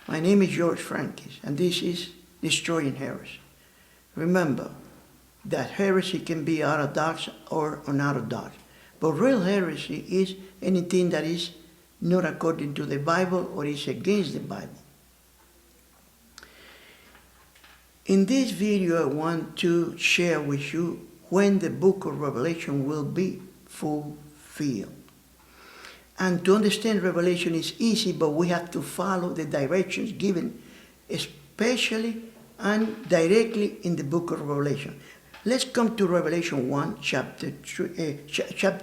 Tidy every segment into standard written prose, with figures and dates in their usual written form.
My name is George Frankis, and this is Destroying Heresy. Remember that heresy can be orthodox or unorthodox, but real heresy is anything that is not according to the Bible or is against the Bible. In this video, I want to share with you when the book of Revelation will be fulfilled. And to understand Revelation is easy, but we have to follow the directions given, especially and directly in the book of Revelation. Let's come to Revelation 1, chapter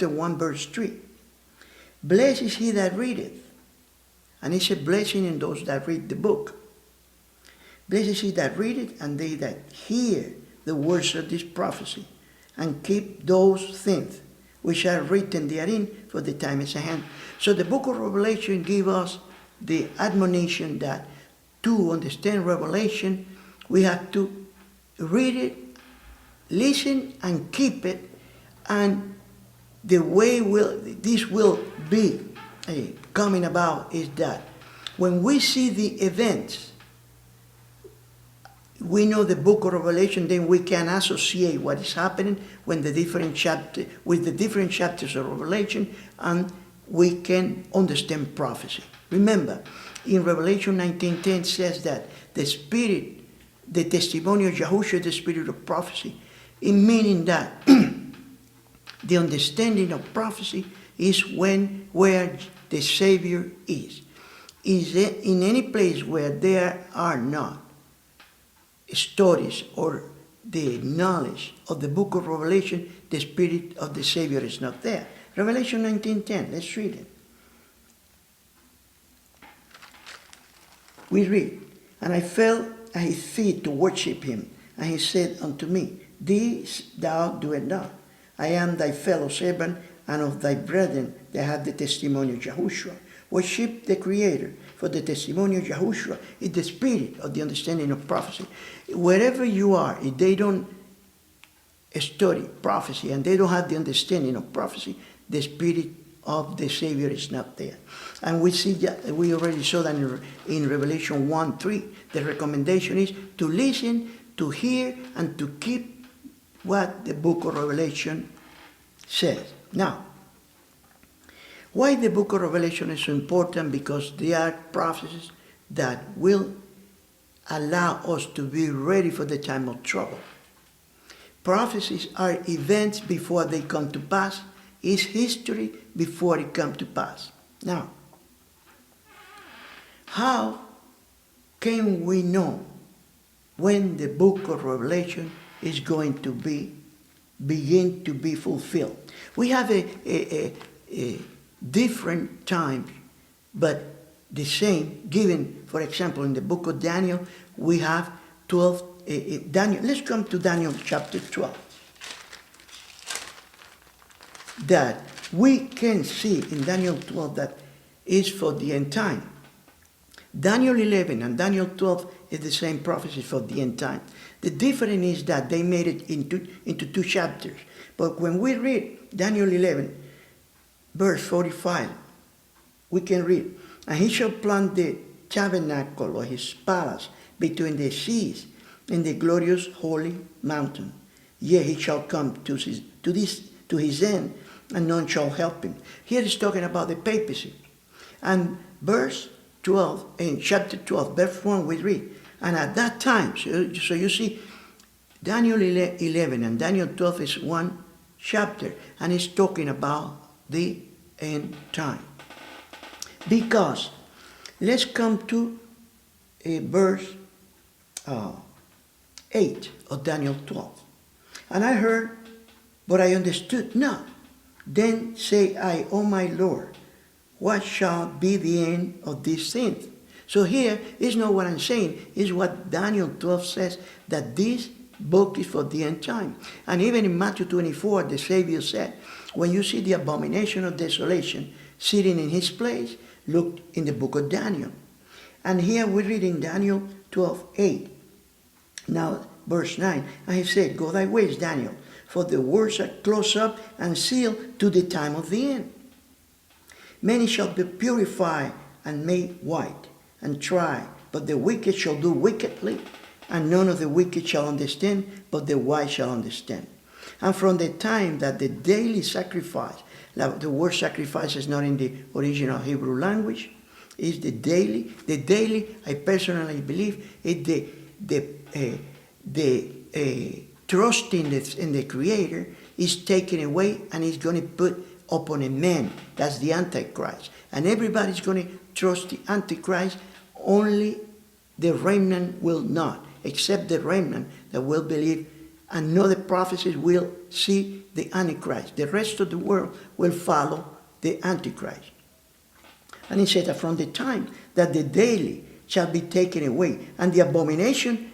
1, verse 3. Blessed is he that readeth. And it's a blessing in those that read the book. Blessed is he that readeth, and they that hear the words of this prophecy, and keep those things which are written therein, for the time is at hand. So the book of Revelation gives us the admonition that to understand Revelation, we have to read it, listen, and keep it. And the way this will be coming about is that when we see the events, we know the book of Revelation, then we can associate what is happening with the different chapters of Revelation, and we can understand prophecy. Remember, in Revelation 19:10 says that the spirit, the testimony of Yahushua, the spirit of prophecy, meaning that the understanding of prophecy is where the Savior is. Is in any place where there are not stories or the knowledge of the book of Revelation, the spirit of the Savior is not there. Revelation 19:10, let's read it. We read, and I fell at his feet to worship him, and he said unto me, This thou doest not. I am thy fellow servant and of thy brethren that have the testimony of Yahushua. Worship the Creator, for the testimony of Yahushua is the spirit of the understanding of prophecy. Wherever you are, if they don't study prophecy and they don't have the understanding of prophecy, the spirit of the Savior is not there. And we see that, we already saw that in Revelation 1:3. The recommendation is to listen, to hear, and to keep what the book of Revelation says. Now, why the book of Revelation is so important? Because they are prophecies that will allow us to be ready for the time of trouble. Prophecies are events before they come to pass. It's history before it comes to pass. Now, how can we know when the book of Revelation is going to begin to be fulfilled? We have a different times, but the same, given, for example, in the book of Daniel, we have 12, Daniel. Let's come to Daniel chapter 12. That we can see in Daniel 12 that is for the end time. Daniel 11 and Daniel 12 is the same prophecy for the end time. The difference is that they made it into two chapters. But when we read Daniel 11, verse 45, we can read, And he shall plant the tabernacle of his palace between the seas in the glorious holy mountain. Yea, he shall come to his end, and none shall help him. Here he's talking about the papacy. And verse 12, in chapter 12, verse 1, we read, And at that time, so you see, Daniel 11 and Daniel 12 is one chapter, and it's talking about the end time. Because, let's come to verse 8 of Daniel 12. And I heard, but I understood not. Then say I, O my Lord, what shall be the end of these things? So here is not what I'm saying, it's what Daniel 12 says, that this book is for the end time. And even in Matthew 24, the Savior said, when you see the abomination of desolation sitting in his place, look in the book of Daniel. And here we read in Daniel 12:8. Now, verse 9, and he said, Go thy ways, Daniel, for the words are closed up and sealed to the time of the end. Many shall be purified and made white, and tried but the wicked shall do wickedly, and none of the wicked shall understand, but the wise shall understand. And from the time that the daily sacrifice, now the word sacrifice is not in the original Hebrew language, is the daily. The daily, I personally believe, is the trusting in the Creator is taken away, and is going to put upon a man. That's the Antichrist. And everybody's going to trust the Antichrist. Only the remnant will not, except the remnant that will believe and know the prophecies will see the Antichrist. The rest of the world will follow the Antichrist. And he said that from the time that the daily shall be taken away, and the abomination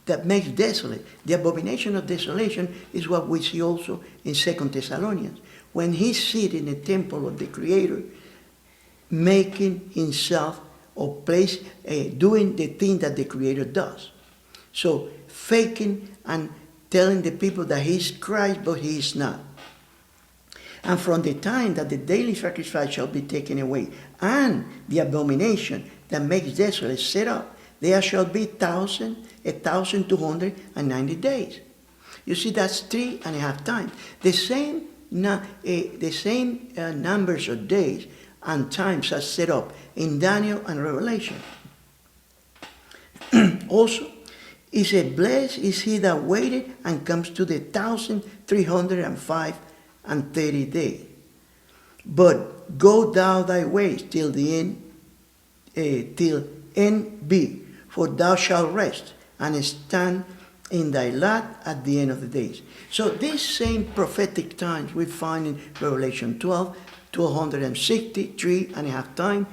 that makes desolate. The abomination of desolation is what we see also in 2 Thessalonians. When he sits in the temple of the Creator, making himself or place, doing the thing that the Creator does. So faking and telling the people that he's Christ, but he is not. And from the time that the daily sacrifice shall be taken away, and the abomination that makes desolate set up, there shall be 1,290 days. You see, that's 3.5 times. The same numbers of days and times are set up in Daniel and Revelation. Also, he said, blessed is he that waited and comes to the 1,305 and 30 days. But go thou thy ways till the end, till end be, for thou shalt rest and stand in thy lot at the end of the days. So these same prophetic times we find in Revelation 12, 1260, 3.5 times,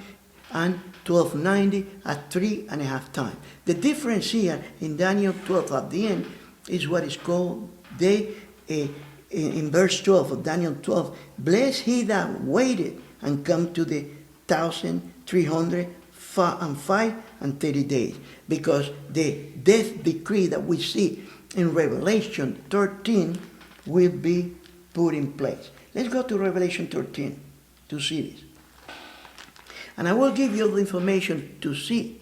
and 1290 at 3.5 times. The difference here in Daniel 12 at the end is what is called, in verse 12 of Daniel 12, bless he that waited and come to the 1,305 and 30 days. Because the death decree that we see in Revelation 13 will be put in place. Let's go to Revelation 13 to see this. And I will give you the information to see,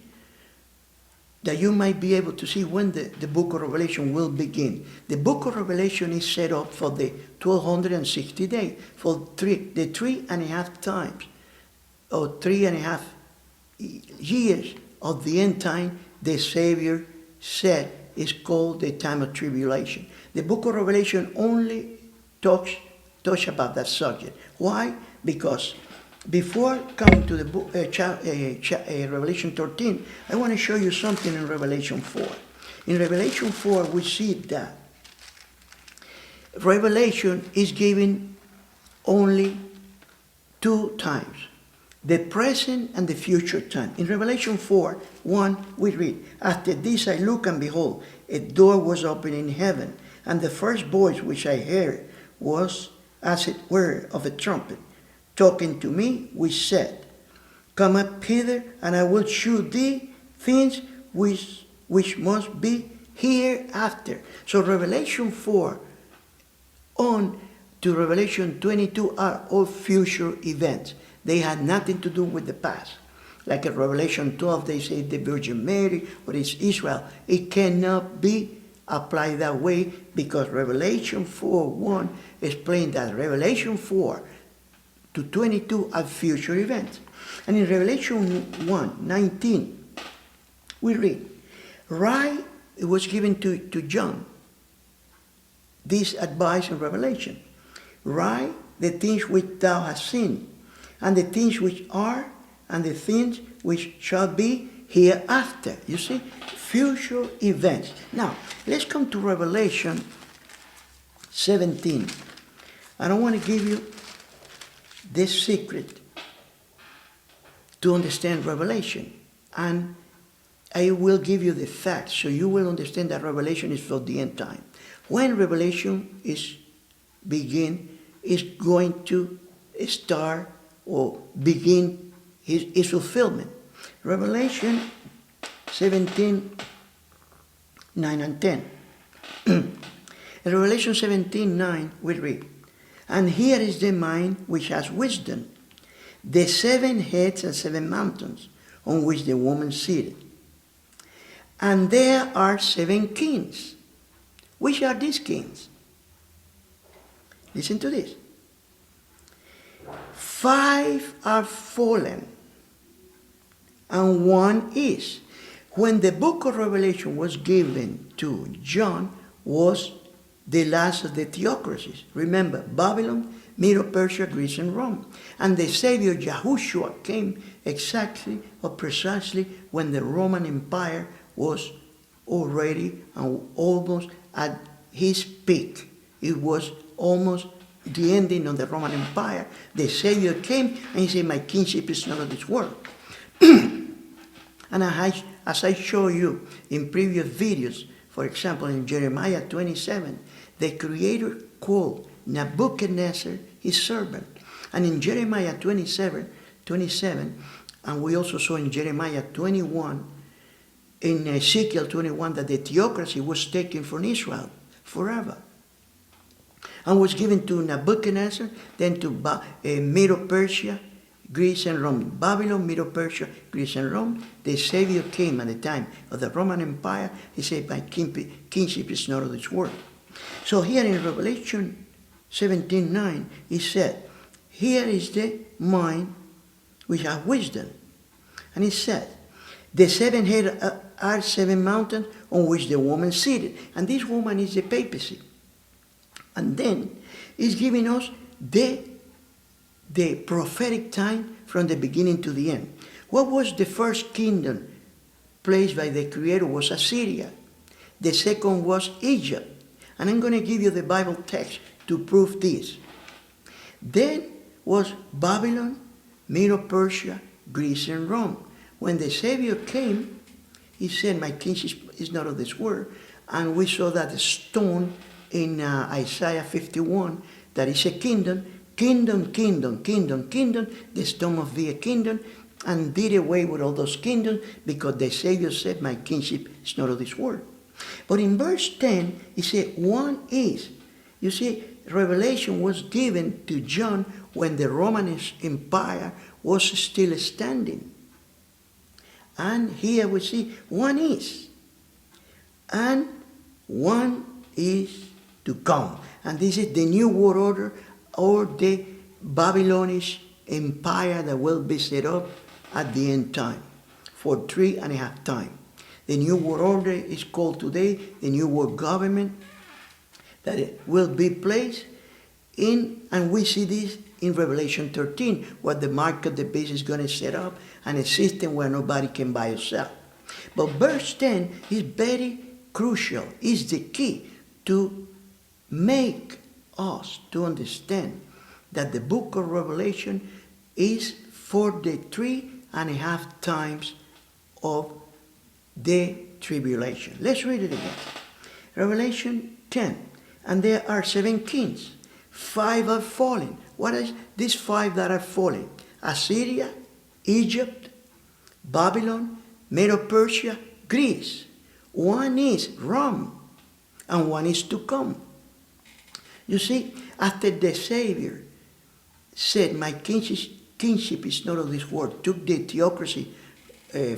that you might be able to see when the book of Revelation will begin. The book of Revelation is set up for the 1,260 days, for the 3.5 times, or 3.5 years of the end time. The Savior said is called the time of tribulation. The book of Revelation only talks about that subject. Why? Because before coming to the book, Revelation 13, I want to show you something in Revelation 4. In Revelation 4, we see that Revelation is given only 2 times, the present and the future time. In Revelation 4:1, we read, after this I looked, and behold, a door was opened in heaven, and the first voice which I heard was, as it were, of a trumpet, talking to me, which said, come up hither, and I will shew thee things which must be hereafter. So Revelation 4 on to Revelation 22 are all future events. They had nothing to do with the past. Like in Revelation 12, they say the Virgin Mary, or it's Israel. It cannot be applied that way, because Revelation 4:1 explains that Revelation 4 to 22 are future events. And in Revelation 1:19, we read, right, it was given to John, this advice in Revelation, write the things which thou hast seen, and the things which are, and the things which shall be hereafter. You see, future events. Now, let's come to Revelation 17. I don't want to give you this secret to understand Revelation, and I will give you the facts so you will understand that Revelation is for the end time. When Revelation is going to start or begin its fulfillment. Revelation 17, 9 and 10. In Revelation 17, 9, we read, and here is the mind which has wisdom, the 7 heads and 7 mountains on which the woman seated. And there are 7 kings. Which are these kings? Listen to this. 5 are fallen, and 1 is. When the book of Revelation was given to John, was the last of the theocracies. Remember, Babylon, Medo Persia, Greece, and Rome. And the Savior Yahushua came exactly or precisely when the Roman Empire was already and almost at his peak. It was almost the ending of the Roman Empire. The Savior came and he said, my kingship is not of this world. And as I show you in previous videos, for example, in Jeremiah 27, the Creator called Nebuchadnezzar his servant. And in Jeremiah 27, and we also saw in Jeremiah 21, in Ezekiel 21, that the theocracy was taken from Israel forever. And was given to Nebuchadnezzar, then to Medo Persia, Greece and Rome. Babylon, Medo Persia, Greece and Rome. The Savior came at the time of the Roman Empire. He said, my kingship is not of this world. So here in Revelation 17:9, he said, here is the mind which has wisdom. And he said, the 7 heads are 7 mountains on which the woman seated. And this woman is the papacy. And then he's giving us the prophetic time from the beginning to the end. What was the first kingdom placed by the Creator? Was Assyria. The second was Egypt. And I'm going to give you the Bible text to prove this. Then was Babylon, Medo Persia, Greece, and Rome. When the Savior came, he said, my kingship is not of this world. And we saw that stone in Isaiah 51, that is a kingdom, kingdom, kingdom, kingdom, kingdom. The stone must be a kingdom, and did away with all those kingdoms because the Savior said, my kingship is not of this world. But in verse 10, he said, 1 is. You see, Revelation was given to John when the Roman Empire was still standing. And here we see 1 is. And 1 is to come. And this is the new world order, or the Babylonish empire that will be set up at the end time for 3.5 times. The new world order is called today the new world government, that it will be placed in, and we see this in Revelation 13, where the mark of the beast is going to set up and a system where nobody can buy or sell. But verse 10 is very crucial, is the key to make us to understand that the book of Revelation is for the 3.5 times of the tribulation. Let's read it again. Revelation 10. And there are 7 kings. 5 are fallen. What is these 5 that are fallen? Assyria, Egypt, Babylon, Medo Persia, Greece. 1 is Rome, and 1 is to come. You see, after the Savior said, my kingship is not of this world, took the theocracy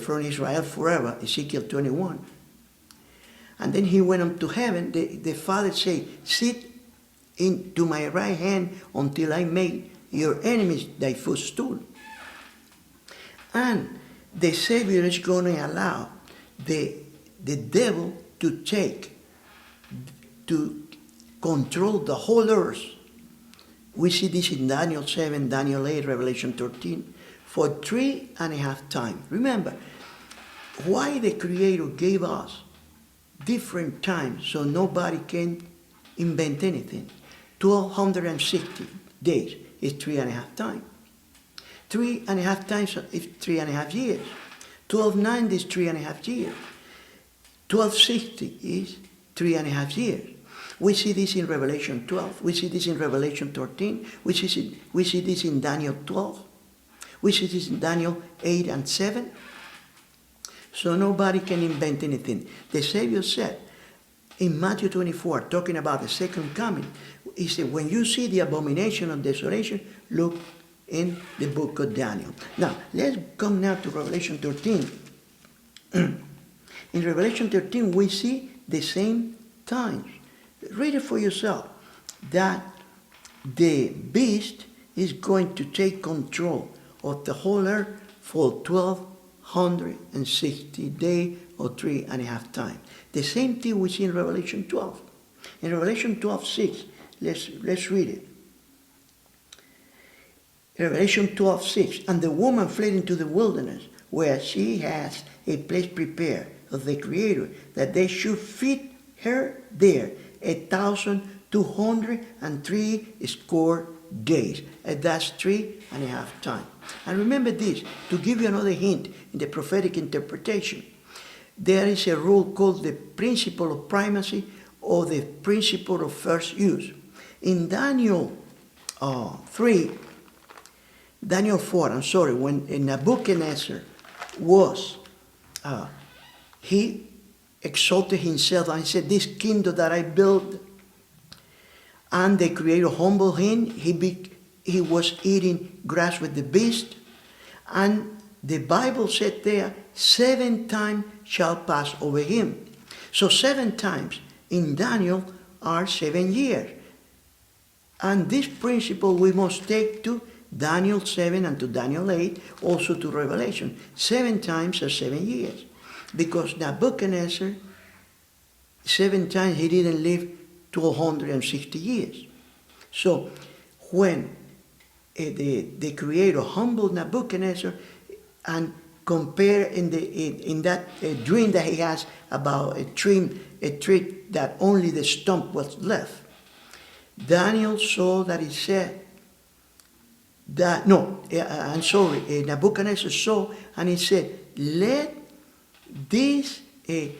from Israel forever, Ezekiel 21. And then he went up to heaven. The Father said, sit to my right hand until I make your enemies thy footstool. And the Savior is going to allow the devil to control the whole earth. We see this in Daniel 7, Daniel 8, Revelation 13, for 3.5 times. Remember, why the Creator gave us different times so nobody can invent anything. 1260 days is 3.5 times. 3.5 times is 3.5 years. 1290 is 3.5 years. 1260 is 3.5 years. We see this in Revelation 12. We see this in Revelation 13. We see this in Daniel 12. We see this in Daniel 8 and 7. So nobody can invent anything. The Savior said in Matthew 24, talking about the second coming, he said, when you see the abomination of desolation, look in the book of Daniel. Now, let's come now to Revelation 13. In Revelation 13, we see the same times. Read it for yourself. That the beast is going to take control of the whole earth for 1260 days or 3.5 times. The same thing we see in Revelation 12. In Revelation 12:6, let's read it. Revelation 12:6, and the woman fled into the wilderness, where she has a place prepared of the Creator, that they should feed her there 1,203 days. And that's 3.5 times. And remember this, to give you another hint in the prophetic interpretation, there is a rule called the principle of primacy or the principle of first use. In Daniel 4, when Nebuchadnezzar was, he exalted himself and he said, this kingdom that I built, and the Creator humbled him. He was eating grass with the beast. And the Bible said there, 7 times shall pass over him. So 7 times in Daniel are 7 years. And this principle we must take to Daniel 7 and to Daniel 8, also to Revelation. 7 times are 7 years. Because Nebuchadnezzar, 7 times he didn't live 1260 years. So when the Creator humbled Nebuchadnezzar and compare in that dream that he has about a tree that only the stump was left, Daniel saw that it said that, Nebuchadnezzar saw and he said, let these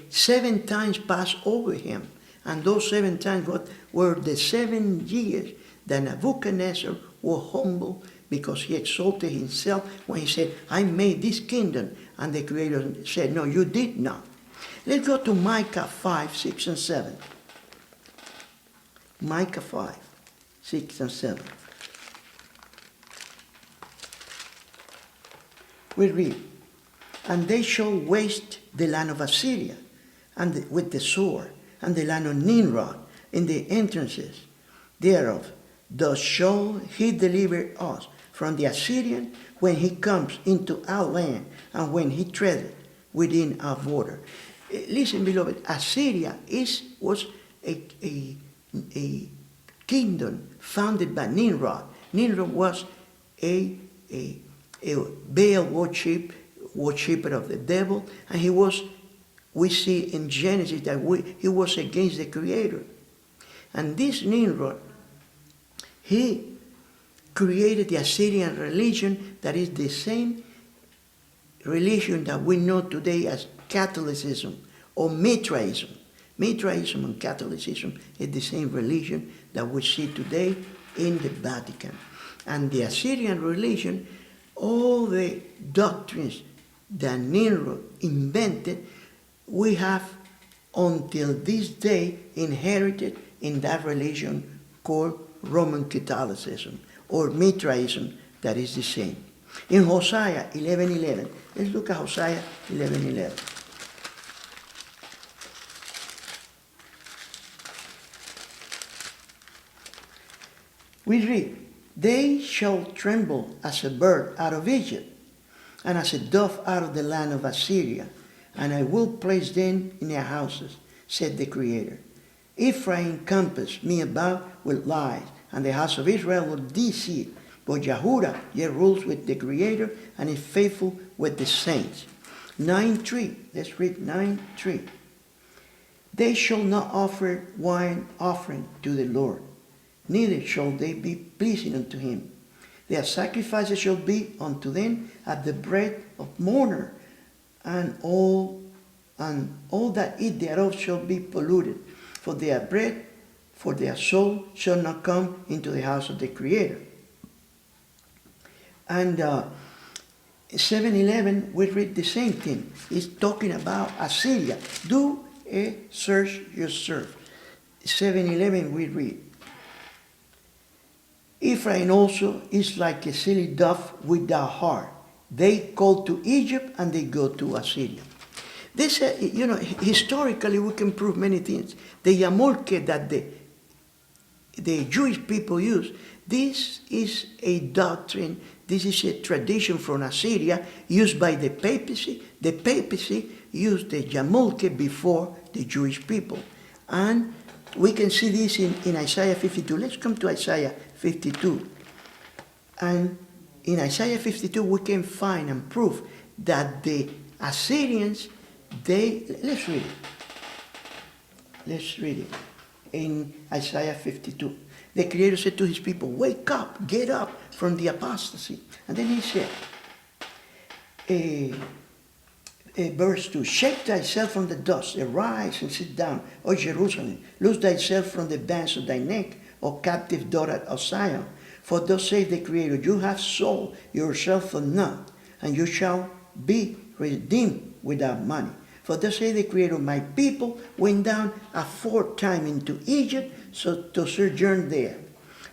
7 times pass over him. And those 7 times were the 7 years that Nebuchadnezzar was humble, because he exalted himself when he said, I made this kingdom. And the Creator said, no, you did not. Let's go to Micah 5, 6, and 7. Micah 5, 6, and 7. We read, and they shall waste the land of Assyria and with the sword, and the land of Nimrod in the entrances thereof. Thus shall he deliver us from the Assyrian when he comes into our land, and when he treadeth within our border. Listen, beloved, Assyria was a kingdom founded by Nimrod. Nimrod was a Baal worshipper of the devil, and he was, we see in Genesis that he was against the Creator. And this Nimrod, he created the Assyrian religion that is the same religion that we know today as Catholicism or Mithraism. Mithraism and Catholicism is the same religion that we see today in the Vatican. And the Assyrian religion, all the doctrines that Nimrod invented, we have until this day inherited in that religion called Roman Catholicism or Mithraism, that is the same. In Hosea 11:11, let's look at Hosea 11:11. We read, they shall tremble as a bird out of Egypt, and as a dove out of the land of Assyria, and I will place them in their houses, said the Creator. Ephraim compassed me about with lies, and the house of Israel will deceit. But Jehudah yet rules with the Creator, and is faithful with the saints. 9:3. Let's read 9:3. They shall not offer wine offering to the Lord, neither shall they be pleasing unto him. Their sacrifices shall be unto them at the bread of mourner, and all that eat thereof shall be polluted. For their bread, for their soul shall not come into the house of the Creator. And 7:11, we read the same thing. It's talking about Assyria. Do a search yourself. 7:11, we read, Ephraim also is like a silly dove without heart. They call to Egypt and they go to Assyria. This, historically we can prove many things. The Yamulke that the Jewish people use, this is a doctrine, this is a tradition from Assyria used by the papacy. The papacy used the Yamulke before the Jewish people. And we can see this in Isaiah 52. Let's come to Isaiah 52. And in Isaiah 52 we can find and prove that the Assyrians, let's read it. Let's read it. In Isaiah 52. The Creator said to his people, wake up, get up from the apostasy. And then he said, verse 2, shake thyself from the dust, arise and sit down, O Jerusalem. Loose thyself from the bands of thy neck, O captive daughter of Zion. For thus saith the Creator, you have sold yourself for naught, and you shall be redeemed without money. For thus saith the Creator, my people went down a fourth time into Egypt, so to sojourn there.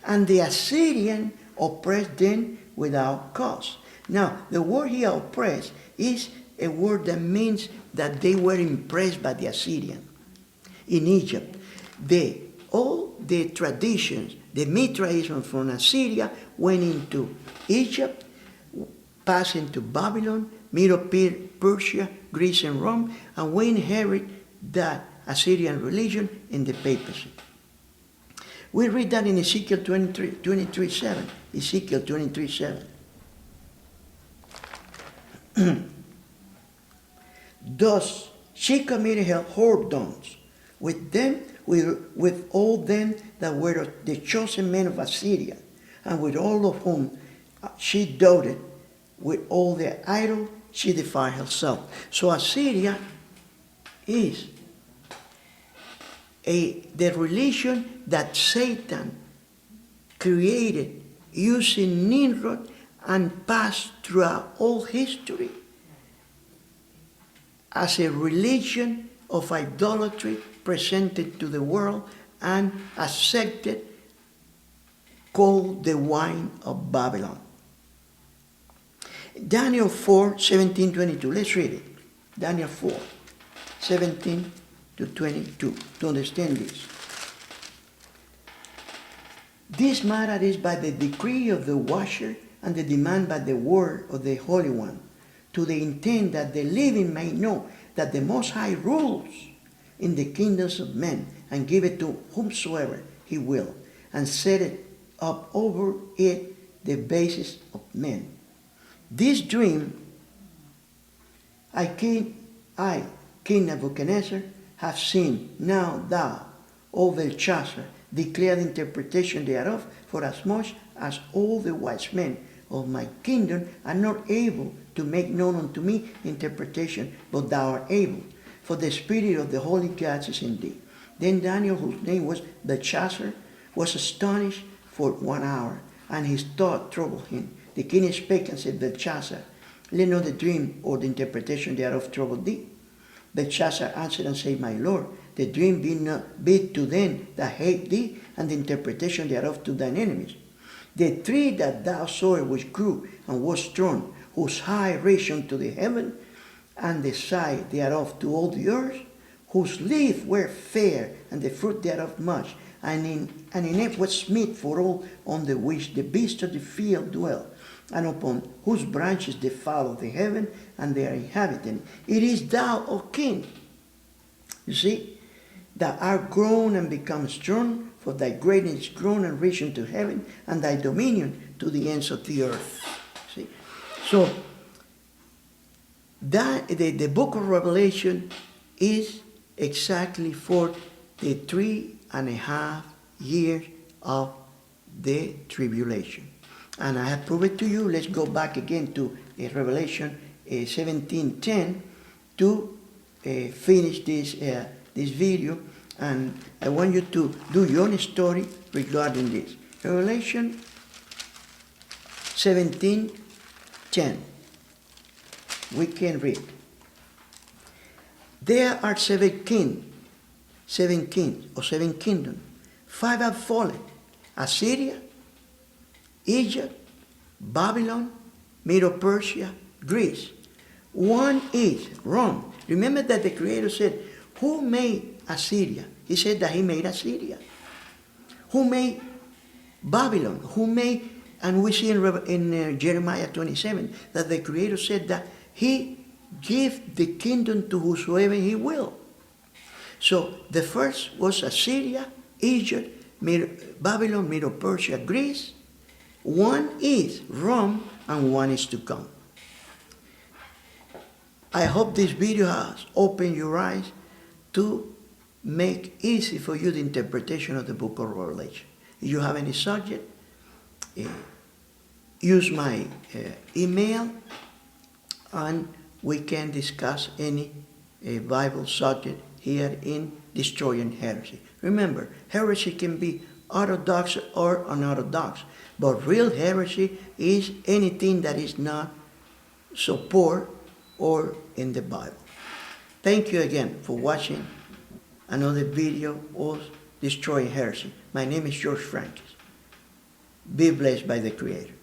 And the Assyrian oppressed them without cause. Now, the word here, oppressed, is a word that means that they were impressed by the Assyrian. In Egypt, all the traditions, the Mithraism from Assyria went into Egypt, passed into Babylon, Medo-Persia, Greece, and Rome, and we inherit that Assyrian religion in the papacy. We read that in Ezekiel 23:7. Ezekiel 23:7. Thus she committed her whoredoms with them, with all them that were the chosen men of Assyria, and with all of whom she doted, with all their idols she defiled herself. So Assyria is the religion that Satan created using Nimrod and passed throughout all history as a religion of idolatry presented to the world and accepted, called the wine of Babylon. Daniel 4:17-22. Let's read it. Daniel 4:17-22. To understand this. This matter is by the decree of the watcher and the demand by the word of the Holy One, to the intent that the living may know that the Most High rules in the kingdoms of men and give it to whomsoever he will, and set it up over it the basis of men. This dream King Nebuchadnezzar, have seen. Now thou, O Belshazzar, declare the interpretation thereof, for as much as all the wise men of my kingdom are not able to make known unto me interpretation, but thou art able, for the spirit of the holy gods is in thee. Then Daniel, whose name was Belshazzar, was astonished for 1 hour, and his thought troubled him. The king spake and said, Belshazzar, let not the dream or the interpretation thereof trouble thee. Belshazzar answered and said, my lord, the dream be to them that hate thee, and the interpretation thereof to thine enemies. The tree that thou sawest which grew and was strong, whose height reached unto the heaven, and the side thereof to all the earth, whose leaves were fair, and the fruit thereof much, and in it was meat for all on the which the beasts of the field dwell, and upon whose branches the fowl of the heaven and their inhabitants. It is thou, O king, you see, that art grown and become strong, for thy greatness is grown and reached into heaven, and thy dominion to the ends of the earth. See? So, that the book of Revelation is exactly for the 3.5 years of the tribulation. And I have proved it to you. Let's go back again to Revelation 17:10 to finish this video. And I want you to do your own story regarding this. Revelation 17:10. We can read. There are seven kings, or seven kingdoms. 5 have fallen. Assyria, Egypt, Babylon, Medo-Persia, Greece. One is Rome. Remember that the Creator said, who made Assyria? He said that he made Assyria. Who made Babylon? Who made, and we see in Jeremiah 27 that the Creator said that he give the kingdom to whosoever he will. So the first was Assyria, Egypt, Babylon, Middle Persia, Greece. One is Rome, and one is to come. I hope this video has opened your eyes to make easy for you the interpretation of the book of Revelation. If you have any subject, use my email, and we can discuss any Bible subject here in Destroying Heresy. Remember, heresy can be orthodox or unorthodox, but real heresy is anything that is not support or in the Bible. Thank you again for watching another video of Destroying Heresy. My name is George Francis. Be blessed by the Creator.